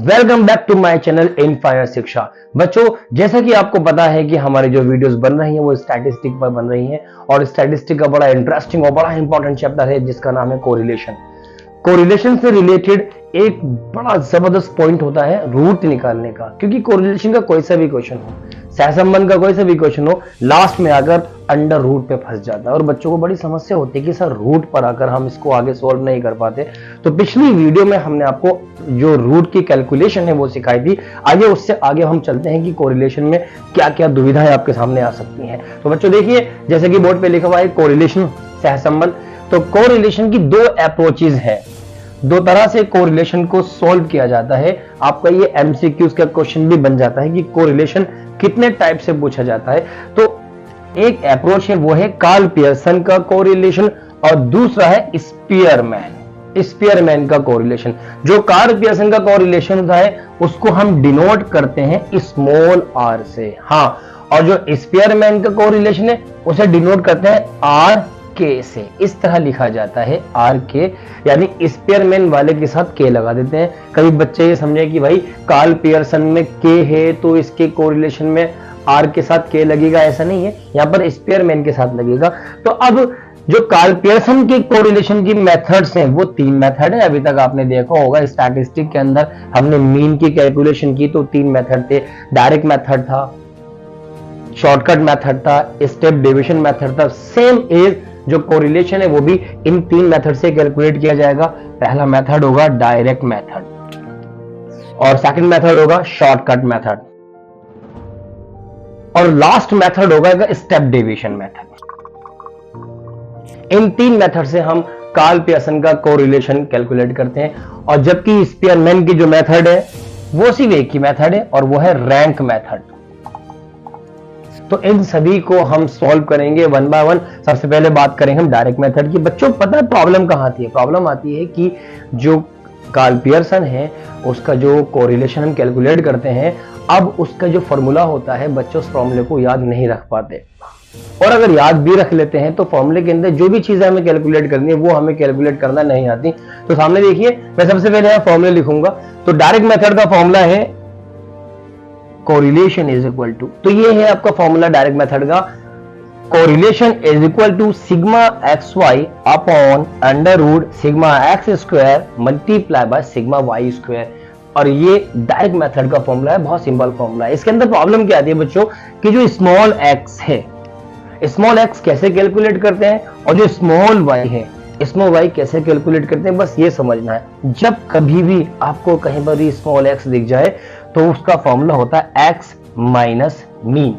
Welcome back to my channel इनफायर शिक्षा। बच्चों, जैसा कि आपको पता है कि हमारी जो वीडियोस बन रही हैं वो स्टैटिस्टिक पर बन रही हैं और स्टैटिस्टिक का बड़ा इंटरेस्टिंग और बड़ा इंपॉर्टेंट चैप्टर है जिसका नाम है कोरिलेशन। कोरिलेशन से रिलेटेड एक बड़ा जबरदस्त पॉइंट होता है रूट निकालने का, क्योंकि कोरिलेशन का कोई सा भी क्वेश्चन हो, सहसंबंध का कोई सा भी क्वेश्चन हो, लास्ट में आकर अंडर रूट पे फंस जाता है और बच्चों को बड़ी समस्या होती है कि सर रूट पर आकर हम इसको आगे सोल्व नहीं कर पाते। तो पिछली वीडियो में हमने आपको जो रूट की कैलकुलेशन है वो सिखाई थी। आइए उससे आगे हम चलते हैं कि कोरिलेशन में क्या क्या दुविधाएं आपके सामने आ सकती हैं। तो बच्चों देखिए, जैसे कि बोर्ड पे लिखा हुआ है कोरिलेशन, सहसंबंध। तो कोरिलेशन की दो अप्रोचेज है, दो तरह से कोरिलेशन को सॉल्व किया जाता है। आपका ये एमसीक्यूज का क्वेश्चन भी बन जाता है कि कोरिलेशन कितने टाइप से पूछा जाता है। तो एक अप्रोच है वो है कार्ल पियर्सन का कोरिलेशन और दूसरा है स्पीयरमैन का कोरिलेशन। जो कार्ल पियर्सन का कोरिलेशन होता है उसको हम डिनोट करते हैं स्मॉल आर से, हाँ, और जो स्पीयरमैन का कोरिलेशन है उसे डिनोट करते हैं आर के से। इस तरह लिखा जाता है आर के, यानी स्पीयरमैन वाले के साथ के लगा देते हैं। कभी बच्चे ये समझे कि भाई कार्ल पियर्सन में के है तो इसके कोरिलेशन में आर के साथ के लगेगा, ऐसा नहीं है, यहां पर स्पीयरमैन के साथ लगेगा। तो अब जो कार्ल पियर्सन के कोरिलेशन की मेथड्स हैं वो तीन मेथड है। अभी तक आपने देखा होगा स्टैटिस्टिक के अंदर हमने मीन की कैलकुलेशन की तो तीन मेथड थे। डायरेक्ट मेथड था, शॉर्टकट मेथड था, स्टेप डिवीजन मेथड था। सेम एज जो कोरिलेशन है वो भी इन तीन मेथड से कैलकुलेट किया जाएगा। पहला मेथड होगा डायरेक्ट मेथड और सेकंड मेथड होगा शॉर्टकट मेथड और लास्ट मेथड होगा स्टेप डिवीजन मेथड। इन तीन मेथड से हम कार्ल पियर्सन का कोरिलेशन कैलकुलेट करते हैं और जबकि स्पीयरमैन की जो मेथड है वो सिर्फ एक ही मेथड है और वो है रैंक मेथड। तो इन सभी को हम सॉल्व करेंगे वन बाय वन। सबसे पहले बात करेंगे हम डायरेक्ट मेथड की। बच्चों पता है प्रॉब्लम कहां आती है? प्रॉब्लम आती है कि जो कार्ल पियर्सन है उसका जो कोरिलेशन हम कैलकुलेट करते हैं, अब उसका जो फॉर्मूला होता है बच्चों उस फॉर्मूले को याद नहीं रख पाते, और अगर याद भी रख लेते हैं तो फॉर्मूले के अंदर जो भी चीजें हमें कैलकुलेट करनी है वो हमें कैलकुलेट करना नहीं आती। तो सामने देखिए, मैं सबसे पहले यहां फॉर्मूले लिखूंगा। तो डायरेक्ट मेथड का फॉर्मूला है कोरिलेशन इज इक्वल टू, तो ये है आपका फॉर्मूला डायरेक्ट मेथड का। Correlation is equal to sigma x y upon under root sigma x square multiply by sigma y square. और ये डायरेक्ट मेथड का फॉर्मूला है, बहुत सिंपल फॉर्मूला है। इसके अंदर प्रॉब्लम क्या आती है बच्चों कि जो स्मॉल एक्स है, स्मॉल एक्स कैसे कैलकुलेट करते हैं और जो स्मॉल वाई है, स्मॉल वाई कैसे कैलकुलेट करते हैं, बस ये समझना है। जब कभी भी आपको कहीं पर स्मॉल एक्स दिख जाए तो उसका फॉर्मूला होता है एक्स माइनस मीन।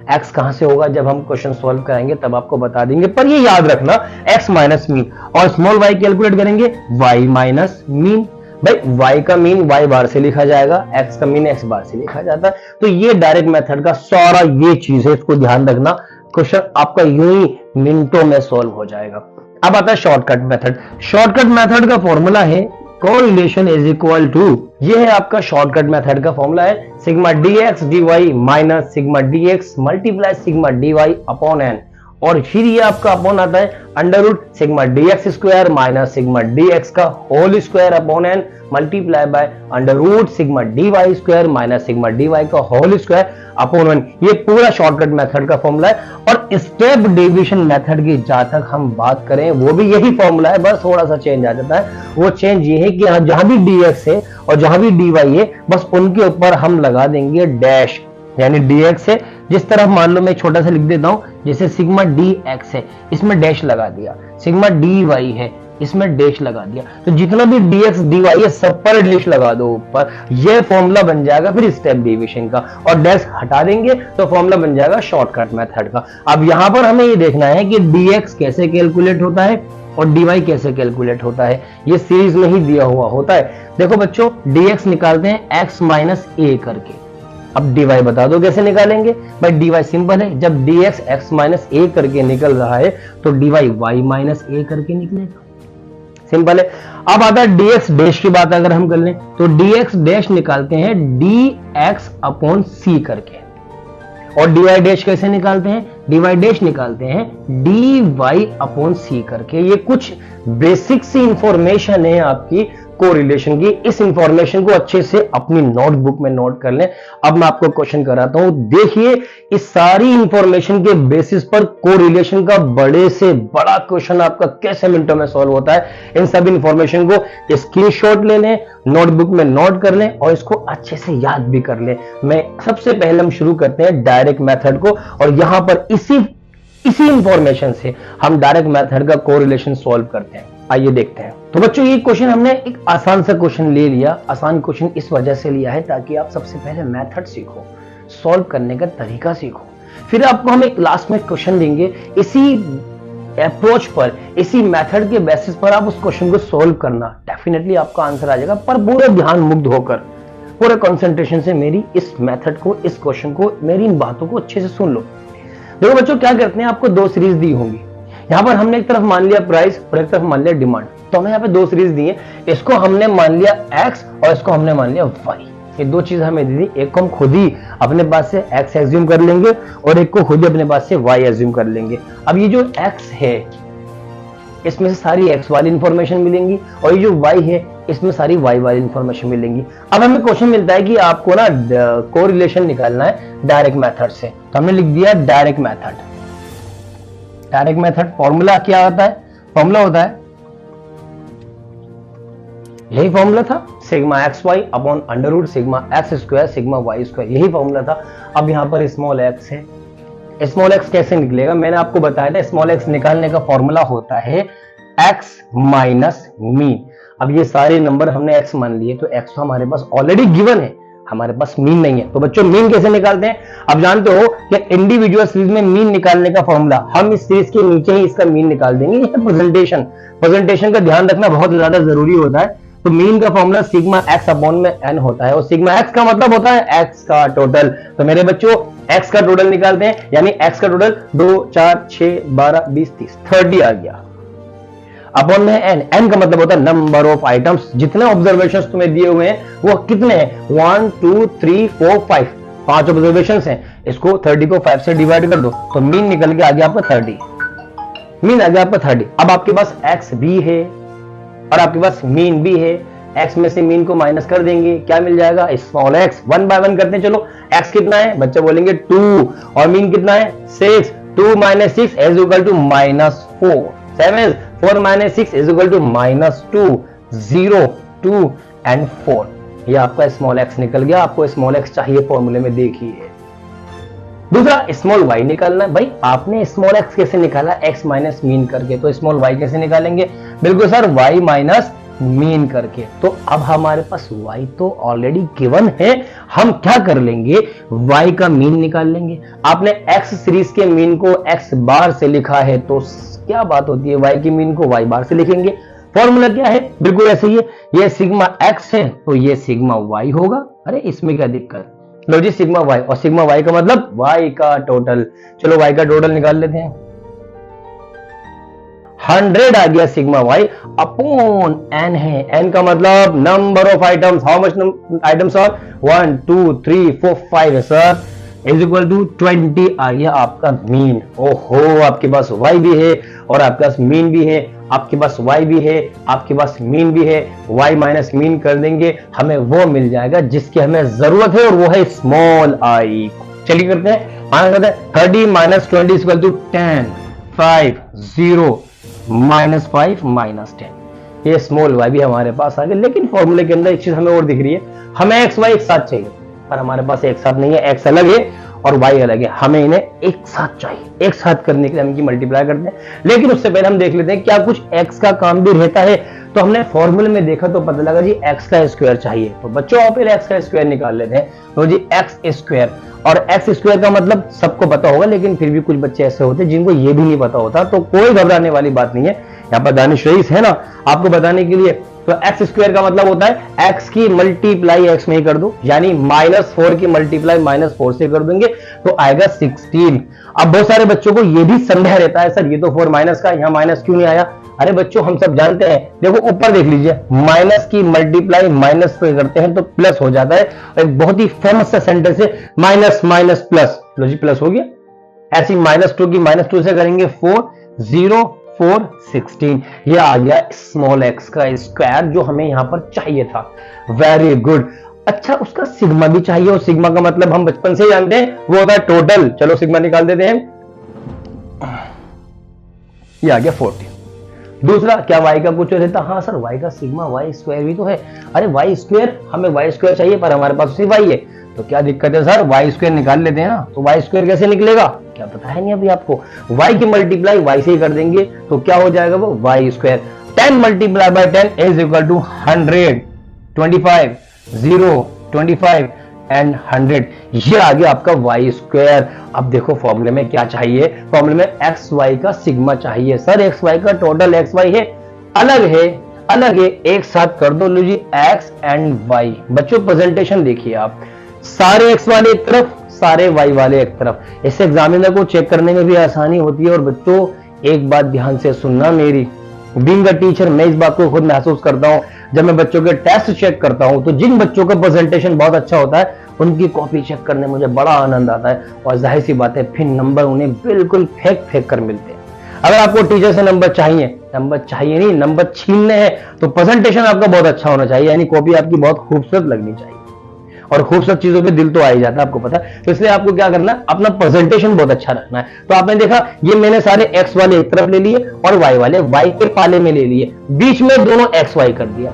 एक्स कहां से होगा जब हम क्वेश्चन सॉल्व कराएंगे तब आपको बता देंगे, पर ये याद रखना एक्स माइनस मीन। और स्मॉल वाई कैलकुलेट करेंगे वाई माइनस मीन। भाई वाई का मीन वाई बार से लिखा जाएगा, एक्स का मीन एक्स बार से लिखा जाता है। तो ये डायरेक्ट मेथड का सारा ये चीज है, इसको ध्यान रखना। क्वेश्चन आपका यूं ही मिनटों में सॉल्व हो जाएगा। अब आता है शॉर्टकट मेथड। शॉर्टकट मेथड का फॉर्मूला है कोरिलेशन इज इक्वल टू, ये है आपका शॉर्टकट मेथड का फॉर्मूला है sigma d x d y minus sigma d x multiply sigma d y upon n, और फिर ये आपका अपॉन आता है under root sigma d x square minus sigma d x का whole square upon n multiply by under root sigma d y square minus sigma d Y का whole square upon one. ये पूरा shortcut method का formula है। और step division method की जहां तक हम बात करें वो भी यही फॉर्मूला है, बस थोड़ा सा चेंज आ जाता है। वो चेंज ये है कि जहां भी डी एक्स है और जहां भी डी वाई है बस उनके ऊपर हम लगा देंगे डैश, यानी डी एक्स है जिस तरह मान लो मैं छोटा सा लिख देता हूं, जैसे सिग्मा डी एक्स है इसमें डैश लगा दिया, सिग्मा डी वाई है इसमें डैश लगा दिया, तो जितना भी डी एक्स डी वाई है सब पर डैश लगा दो ऊपर। यह फॉर्मूला बन जाएगा फिर स्टेप डिवीजन का, और डैश हटा देंगे तो फॉर्मूला बन जाएगा शॉर्टकट मेथड का। अब यहां पर हमें ये देखना है कि डी एक्स कैसे कैलकुलेट होता है और डी वाई कैसे कैलकुलेट होता है। ये सीरीज में ही दिया हुआ होता है। देखो बच्चों, डी एक्स निकालते हैं एक्स माइनस ए करके। अब dy बता दो कैसे निकालेंगे? भाई dy सिंपल है, जब dx x माइनस ए करके निकल रहा है तो dy y माइनस ए करके निकलेगा, सिंपल है। अब आता है dx डैश की बात अगर हम कर लें तो dx डैश निकालते हैं dx अपॉन c करके, और dy डैश कैसे निकालते हैं? dy डैश निकालते हैं dy अपॉन c करके। ये कुछ बेसिक सी इंफॉर्मेशन है आपकी कोरिलेशन की। इस इंफॉर्मेशन को अच्छे से अपनी नोटबुक में नोट कर लें। अब मैं आपको क्वेश्चन कराता हूं, देखिए इस सारी इंफॉर्मेशन के बेसिस पर कोरिलेशन का बड़े से बड़ा क्वेश्चन आपका कैसे मिनटों में सॉल्व होता है। इन सब इंफॉर्मेशन को स्क्रीनशॉट ले लें, नोटबुक में नोट कर लें और इसको अच्छे से याद भी कर लें। मैं सबसे पहले हम शुरू करते हैं डायरेक्ट मेथड को, और यहां पर इसी इंफॉर्मेशन से हम डायरेक्ट मेथड का कोरिलेशन सॉल्व करते हैं। आइए देखते हैं। तो बच्चों ये क्वेश्चन हमने एक आसान सा क्वेश्चन ले लिया। आसान क्वेश्चन इस वजह से लिया है ताकि आप सबसे पहले मेथड सीखो, सॉल्व करने का तरीका सीखो, फिर आपको हम एक लास्ट में क्वेश्चन देंगे, इसी अप्रोच पर, इसी मेथड के बेसिस पर आप उस क्वेश्चन को सॉल्व करना, डेफिनेटली आपका आंसर आ जाएगा। पर पूरे ध्यान मुग्ध होकर, पूरे कंसंट्रेशन से मेरी इस मेथड को, इस क्वेश्चन को, मेरी इन बातों को अच्छे से सुन लो। देखो बच्चों क्या करते हैं, आपको दो सीरीज दी होंगी। यहां पर हमने एक तरफ मान लिया प्राइस और एक तरफ मान लिया डिमांड। तो हमें यहाँ पे दो सीरीज दी है, इसको हमने मान लिया एक्स और इसको हमने मान लिया वाई। ये दो चीज हमें दी थी, एक को हम खुद ही अपने पास से एक्स एज्यूम कर लेंगे और एक को खुद ही अपने पास से वाई एज्यूम कर लेंगे। अब ये जो एक्स है इसमें से सारी एक्स वाली इंफॉर्मेशन मिलेंगी और ये जो वाई है इसमें सारी वाई वाली इंफॉर्मेशन मिलेंगी। अब हमें क्वेश्चन मिलता है कि आपको ना कोरिलेशन निकालना है डायरेक्ट मेथड से, तो हमने लिख दिया direct method. Direct method formula क्या होता है? फॉर्मूला होता है, यही फॉर्मूला था, sigma x y upon under root sigma x square sigma y square, यही फॉर्मूला था। अब यहां पर स्मॉल एक्स है, स्मॉल एक्स कैसे निकलेगा? मैंने आपको बताया था स्मॉल एक्स निकालने का फॉर्मूला होता है एक्स माइनस मीन। अब ये सारे नंबर हमने एक्स मान लिए, तो एक्स तो हमारे पास ऑलरेडी गिवन है, हमारे पास मीन नहीं है। तो बच्चों मीन कैसे निकालते हैं? अब जानते हो कि इंडिविजुअल सीरीज में मीन निकालने का फॉर्मूला, हम इस सीरीज के नीचे ही इसका मीन निकाल देंगे। ये प्रेजेंटेशन का ध्यान रखना बहुत ज्यादा जरूरी होता है। तो मीन का फॉर्मूला सिग्मा एक्स अपॉन में एन होता है और सिग्मा एक्स का मतलब होता है एक्स का टोटल। तो मेरे बच्चों एक्स का टोटल निकालते हैं, यानी एक्स का टोटल 2 4 6 12 20 30 30 आ गया। अपॉन में एन, एन का मतलब होता है नंबर ऑफ आइटम्स। जितने ऑब्जर्वेशंस तुम्हें दिए हुए हैं वो कितने हैं? 1 2 3 4 5, 5 ऑब्जर्वेशंस हैं। इसको 30 को 5 से डिवाइड कर दो तो मीन निकल के आ गया आपका 30। मीन आ गया आपका 30। अब आपके पास एक्स भी है और आपके पास मीन भी है, एक्स में से मीन को माइनस कर देंगे, क्या मिल जाएगा? Small x. 1 बाय 1 करते हैं। चलो एक्स कितना है? बच्चे बोलेंगे 2 और मीन कितना है? 6। 2 minus 6 is equal to -4। 7 4 minus 6 is equal to -2 0 2 and 4। ये आपका स्मॉल एक्स निकल गया। आपको स्मॉल एक्स चाहिए फॉर्मूले में, देखिए। दूसरा स्मॉल वाई निकालना है। भाई आपने स्मॉल एक्स कैसे निकाला? एक्स माइनस मीन करके। तो स्मॉल वाई कैसे निकालेंगे? बिल्कुल सर, वाई माइनस मीन करके। तो अब हमारे पास y तो ऑलरेडी गिवन है, हम क्या कर लेंगे? y का मीन निकाल लेंगे। आपने x सीरीज के मीन को x बार से लिखा है, तो क्या बात होती है, y की मीन को y बार से लिखेंगे। फॉर्मूला क्या है? बिल्कुल ऐसे ही है, ये सिग्मा x है तो ये सिग्मा y होगा। अरे इसमें क्या दिक्कत? लो जी सिग्मा y, और सिग्मा y का मतलब y का टोटल। चलो y का टोटल निकाल लेते हैं। 100 आ गया सिग्मा y अपॉन n है। n का मतलब number of items. How much items are? 1 2 3 4 5 है सर, इज इक्वल टू 20 आ गया आपका मीन। ओहो, आपके पास y भी है और आपके पास मीन भी है, आपके पास y भी है, आपके पास मीन भी है। y माइनस मीन कर देंगे, हमें वो मिल जाएगा जिसकी हमें जरूरत है और वो है स्मॉल i। चलिए करते हैं, माइनस करते हैं। 30 माइनस 20 इज इक्वल टू 10 5 0 -5 -10। ये स्मॉल y भी हमारे पास आ गया। लेकिन फॉर्मूले के अंदर एक चीज हमें और दिख रही है, हमें एक्स वाई एक साथ चाहिए, पर हमारे पास एक साथ नहीं है, एक्स अलग है और वाई अलग है। हमें इन्हें एक साथ चाहिए। एक साथ करने के लिए हम इनकी मल्टीप्लाई करते हैं। लेकिन उससे पहले हम देख लेते हैं क्या कुछ एक्स का काम भी रहता है। तो हमने फॉर्मूले में देखा तो पता लगा जी एक्स का स्क्वायर चाहिए। तो बच्चों आप पहले एक्स का स्क्वायर निकाल लेते हैं। तो जी एक्स स्क्वायर, और एक्स स्क्वायर का मतलब सबको पता होगा, लेकिन फिर भी कुछ बच्चे ऐसे होते हैं जिनको ये भी नहीं पता होता, तो कोई घबराने वाली बात नहीं है। यहाँ पर दानिश रईस है ना आपको बताने के लिए। तो एक्स स्क्वायर का मतलब होता है एक्स की मल्टीप्लाई एक्स में ही कर दो, यानी -4 की मल्टीप्लाई -4 से कर देंगे तो आएगा 16। अब बहुत सारे बच्चों को ये भी संदेह रहता है, सर ये तो 4 माइनस का, यहाँ माइनस क्यों नहीं आया? अरे बच्चों हम सब जानते हैं, देखो ऊपर देख लीजिए, माइनस की मल्टीप्लाई माइनस से करते हैं तो प्लस हो जाता है। एक बहुत ही फेमस सा सेंटेंस है, माइनस माइनस प्लस। लो जी प्लस हो गया। ऐसी -2 की -2 से करेंगे 4 0 416। ये आ गया स्मॉल एक्स का स्क्वायर जो हमें यहां पर चाहिए था। Very good. अच्छा, उसका सिग्मा भी चाहिए, और सिग्मा का मतलब हम बचपन से जानते हैं, वो होता है टोटल। चलो सिग्मा निकाल देते हैं। ये आ गया 40। दूसरा, क्या y का कुछ रहता? हाँ सर, y का सिग्मा y स्क्वायर भी तो है। अरे y स्क्वायर, हमें y स्क्वायर चाहिए, पर हमारे पास सिर्फ y है, तो क्या दिक्कत है सर? y स्क्वायर निकाल लेते हैं ना। तो y स्क्वायर कैसे निकलेगा, क्या पता है नहीं अभी आपको? y की मल्टीप्लाई y से ही कर देंगे, तो क्या हो जाएगा वो y square. 10 multiply by 10 is equal to 100, 25, 0, 25 and 100। ये आ गया आपका y स्क्वायर। अब देखो फॉर्मूले में क्या चाहिए, फॉर्मूले में एक्स वाई का सिग्मा चाहिए। सर एक्स वाई का टोटल एक्स वाई है, अलग है, अलग है, एक साथ कर दो। लो जी, एक्स एंड वाई। बच्चों प्रेजेंटेशन देखिए आप, सारे एक्स वाले एक तरफ, सारे वाई वाले एक तरफ। इससे एग्जामिनर को चेक करने में भी आसानी होती है। और बच्चों एक बात ध्यान से सुनना मेरी, बीइंग अ टीचर मैं इस बात को खुद महसूस करता हूं जब मैं बच्चों के टेस्ट चेक करता हूं, तो जिन बच्चों का प्रेजेंटेशन बहुत अच्छा होता है उनकी कॉपी चेक करने मुझे बड़ा आनंद आता है। और जाहिर सी बात है, फिर नंबर उन्हें बिल्कुल फेंक फेंक कर मिलते हैं। अगर आपको टीचर से नंबर चाहिए नहीं, नंबर छीनने हैं, तो प्रेजेंटेशन आपका बहुत अच्छा होना चाहिए, यानी कॉपी आपकी बहुत खूबसूरत लगनी चाहिए। और खूबसूरत चीजों पे दिल तो आ ही जाता है, आपको पता है। तो इसलिए आपको क्या करना है, अपना प्रेजेंटेशन बहुत अच्छा रखना है। तो आपने देखा, ये मैंने सारे एक्स वाले एक तरफ ले लिए और वाई वाले वाई के पाले में ले लिए, बीच में दोनों एक्स वाई कर दिया।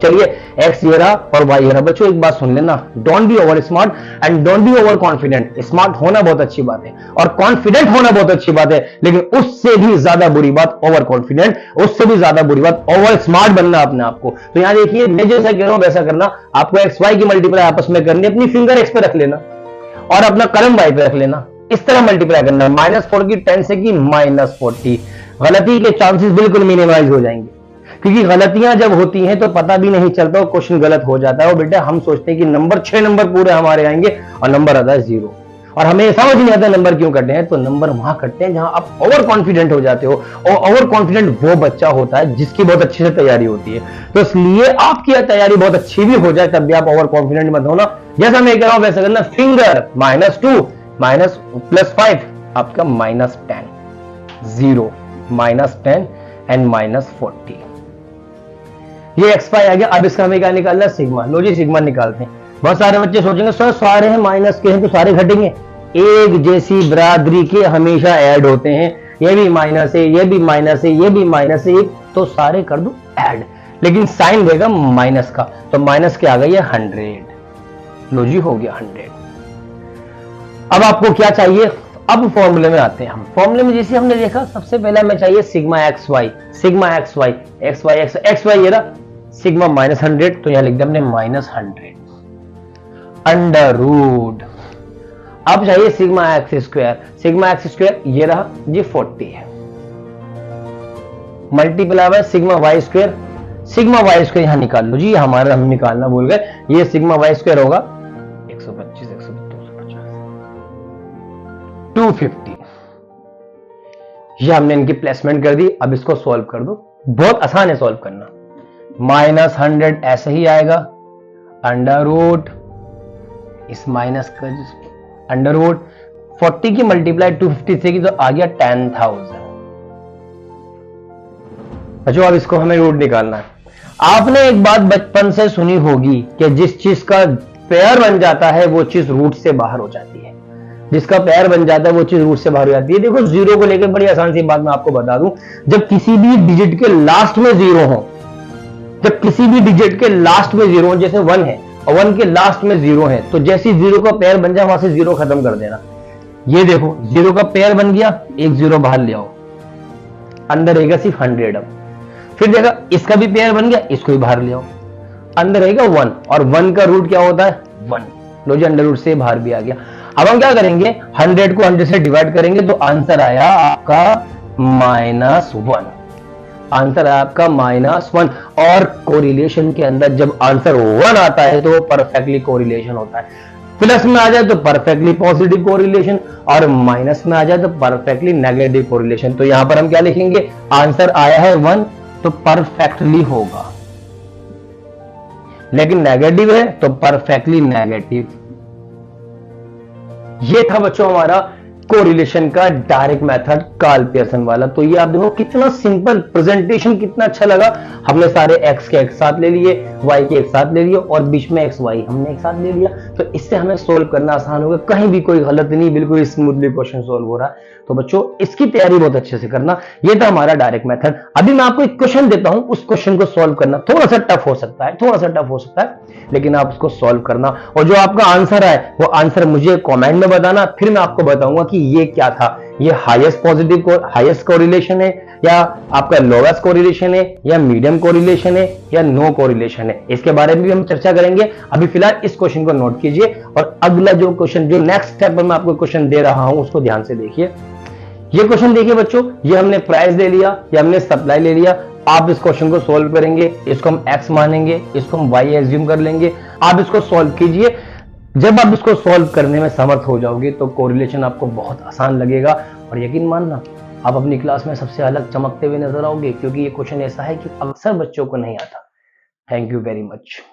चलिए, एक्स ये रहा और वाई ये रहा। बच्चों एक बात सुन लेना, don't be over smart and don't be over confident. Smart होना बहुत अच्छी बात है और कॉन्फिडेंट होना बहुत अच्छी बात है, लेकिन उससे भी ज्यादा बुरी बात ओवर कॉन्फिडेंट, उससे भी ज्यादा बुरी बात ओवर स्मार्ट बनना अपने आप को। तो यहां देखिए, मैं जैसा कह रहा हूं वैसा करना। आपको एक्स वाई की मल्टीप्लाई आपस में करनी, अपनी फिंगर एक्स पे रख लेना और अपना कलम वाई पे रख लेना, इस तरह मल्टीप्लाई करना। -4 की 10 से की -40। गलती के चांसेस बिल्कुल मिनिमाइज हो जाएंगे, क्योंकि गलतियां जब होती हैं तो पता भी नहीं चलता और क्वेश्चन गलत हो जाता है। और बेटा हम सोचते हैं कि नंबर 6 नंबर पूरे हमारे आएंगे और नंबर आता है 0, और हमें समझ नहीं आता नंबर क्यों कटे हैं। तो नंबर वहां कटते हैं जहां आप ओवर कॉन्फिडेंट हो जाते हो, और ओवर कॉन्फिडेंट वो बच्चा होता है जिसकी बहुत अच्छे से तैयारी होती है। तो इसलिए आपकी तैयारी बहुत अच्छी भी हो जाए तब भी आप ओवर कॉन्फिडेंट मत होना। जैसा मैं कह रहा हूं वैसा करना। फिंगर -2 +5 आपका -10, 0, -10 एंड -40। ये एक्स वाई आ गया। अब इसका हमें क्या निकालना है, सिग्मा। लो जी, सिग्मा निकालते हैं। बहुत सारे बच्चे सोचेंगे सर सारे हैं माइनस के हैं तो सारे घटेंगे। एक जैसी बरादरी के हमेशा ऐड होते हैं, ये भी माइनस है, ये भी माइनस है, ये भी माइनस है, तो सारे कर दो ऐड, लेकिन साइन देगा माइनस का, तो माइनस के आ गई है 100। लो जी, हो गया 100। अब आपको क्या चाहिए, अब फॉर्मूले में आते हैं हम। फॉर्मूले में जैसे हमने देखा, सबसे पहले हमें चाहिए sigma x y. Sigma x y, x y x y ये रहा, सिग्मा -100, तो यहां लिख दिया हमने -100 अंडर रूट। अब चाहिए sigma x square. Sigma x square ये रहा जी 40 है, multiply by sigma y square. Sigma y square यहां निकाल लो जी, हमारा हम निकालना भूल गए। ये सिग्मा वाई स्क्वायर होगा 125, 150, 250। ये हमने इनकी प्लेसमेंट कर दी। अब इसको सॉल्व कर दो, बहुत आसान है सॉल्व करना। -100 ऐसे ही आएगा, अंडर रूट इस माइनस का अंडर रूट 40 की मल्टीप्लाई 250 से की तो आ गया 10,000। बच्चों अब इसको हमें रूट निकालना है। आपने एक बात बचपन से सुनी होगी कि जिस चीज का पेयर बन जाता है वो चीज रूट से बाहर हो जाती है। जिसका पेयर बन जाता है वो चीज रूट से बाहर हो जाती है। देखो जीरो को लेकर बड़ी आसान सी बात मैं आपको बता दूं, जब किसी भी डिजिट के लास्ट में जीरो हो, जब किसी भी डिजिट के लास्ट में जीरो हो, जैसे 1 है और 1 के लास्ट में 0 है, तो जैसे जीरो का पेयर बन जाए वहां से 0 खत्म कर देना। ये देखो 0 का पेयर बन गया, एक 0 बाहर ले आओ, अंदर रहेगा सिर्फ 100। अब फिर देखा इसका भी पेयर बन गया, इसको भी बाहर ले आओ, अंदर रहेगा 1, और 1 का रूट क्या होता है 1। लो जी, अंडर रूट से बाहर भी आ गया। अब हम क्या करेंगे, 100 को 100 से डिवाइड करेंगे तो आंसर आया आपका -1। आंसर है आपका -1। और कोरिलेशन के अंदर जब आंसर 1 आता है तो वो परफेक्टली कोरिलेशन होता है। प्लस में आ जाए तो परफेक्टली पॉजिटिव कोरिलेशन, और माइनस में आ जाए तो परफेक्टली नेगेटिव कोरिलेशन। तो यहां पर हम क्या लिखेंगे, आंसर आया है 1 तो परफेक्टली होगा, लेकिन नेगेटिव है तो परफेक्टली नेगेटिव। ये था बच्चों हमारा कोरिलेशन का डायरेक्ट मेथड कार्ल पियर्सन वाला। तो ये आप देखो कितना सिंपल प्रेजेंटेशन, कितना अच्छा लगा। हमने सारे x के एक साथ ले लिए, y के एक साथ ले लिए और बीच में x y हमने एक साथ ले लिया। तो इससे हमें सोल्व करना आसान होगा, कहीं भी कोई गलत नहीं, बिल्कुल स्मूथली क्वेश्चन सोल्व हो रहा है। तो बच्चों इसकी तैयारी बहुत अच्छे से करना। ये था हमारा डायरेक्ट मेथड। अभी मैं आपको एक क्वेश्चन देता हूं, उस क्वेश्चन को सोल्व करना थोड़ा सा टफ हो सकता है, थोड़ा सा टफ हो सकता है, लेकिन आप उसको सोल्व करना और जो आपका आंसर है वो आंसर मुझे कमेंट में बताना। फिर मैं आपको बताऊंगा कि ये क्या था, ये हाईएस्ट कोरिलेशन है या आपका लोवेस्ट कोरिलेशन है या मीडियम कोरिलेशन है या नो कोरिलेशन है, इसके बारे में भी हम चर्चा करेंगे। अभी फिलहाल इस क्वेश्चन को नोट कीजिए और अगला जो क्वेश्चन, जो नेक्स्ट स्टेप पर मैं आपको क्वेश्चन दे रहा हूं उसको ध्यान से देखिए। ये क्वेश्चन देखिए बच्चों, ये हमने प्राइस ले लिया, ये हमने सप्लाई ले लिया। आप इस क्वेश्चन को सोल्व करेंगे, इसको हम x मानेंगे, इसको हम y एज्यूम कर लेंगे। आप इसको सोल्व कीजिए। जब आप इसको सोल्व करने में समर्थ हो जाओगे तो कोरिलेशन आपको बहुत आसान लगेगा और यकीन मानना आप अपनी क्लास में सबसे अलग चमकते हुए नजर आओगे, क्योंकि ये क्वेश्चन ऐसा है कि अक्सर बच्चों को नहीं आता। Thank you very much.